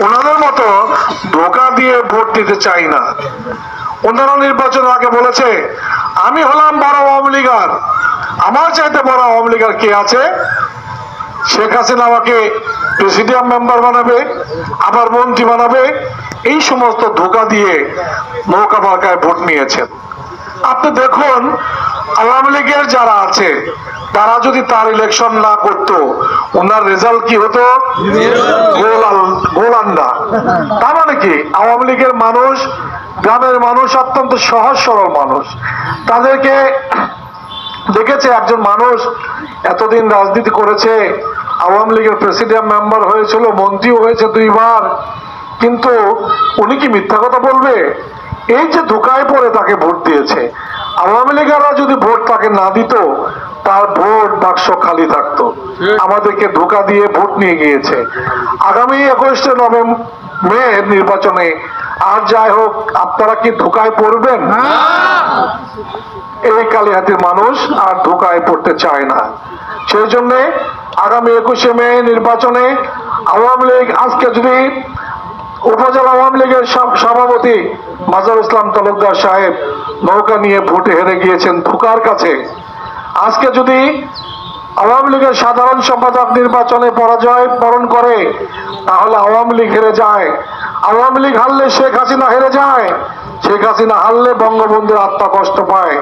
ওনাদের মতো ধোকা দিয়ে ভোট দিতে চাই না। ওনারা নির্বাচনের আগে বলেছে আমি হলাম বড় আওয়ামী লীগার, আমার চাইতে বড় আওয়ামী লীগার কে আছে? শেখ হাসিনা আমাকে প্রেসিডিয়াম মেম্বার বানাবে, আবার মন্ত্রী বানাবে, এই সমস্ত ধোকা দিয়ে নৌকা মার্কায় ভোট নিয়েছেন। আপনি দেখুন আওয়ামী লীগের যারা আছে তারা যদি তার ইলেকশন না করতো ওনার রেজাল্ট কি হতো? গোল আন্ডা। তার মানে কি আওয়ামী লীগের মানুষ, গ্রামের মানুষ অত্যন্ত সহজ সরল মানুষ, তাদেরকে দেখেছে একজন মানুষ এতদিন রাজনীতি করেছে, আওয়ামী লীগের প্রেসিডিয়াম মেম্বার হয়েছিল, মন্ত্রীও হয়েছে 2 বার, কিন্তু উনি কি মিথ্যা কথা বলবে? এই যে ধোকায় পড়ে তাকে ভোট দিয়েছে। আওয়ামী লীগেরা যদি ভোট তাকে না দিত তার ভোট বাক্স খালি থাকতো। আমাদেরকে ধোকা দিয়ে ভোট নিয়ে গিয়েছে। আগামী 21 মে নির্বাচনে আর যাই হোক আপনারা কি ধোকায় পড়বেন? এই কালিহাতির মানুষ আর ধোকায় পড়তে চায় না। সেই জন্য আগামী 21 মে নির্বাচনে আওয়ামী লীগ, আজকে যদি উপজেলা আওয়ামী লীগের সভাপতি মাজার ইসলাম তালুকদার সাহেব নৌকা নিয়ে ভোটে হেরে গিয়েছেন ধোকার কাছে, আজকে যদি আওয়ামী লীগের সাধারণ সম্পাদক নির্বাচনে পরাজয় বরণ করে তাহলে আওয়ামী লীগ হেরে যায়। আওয়ামী লীগ হারলে শেখ হাসিনা হেরে যায়, শেখ হাসিনা হারলে বঙ্গবন্ধুর আত্মা কষ্ট পায়।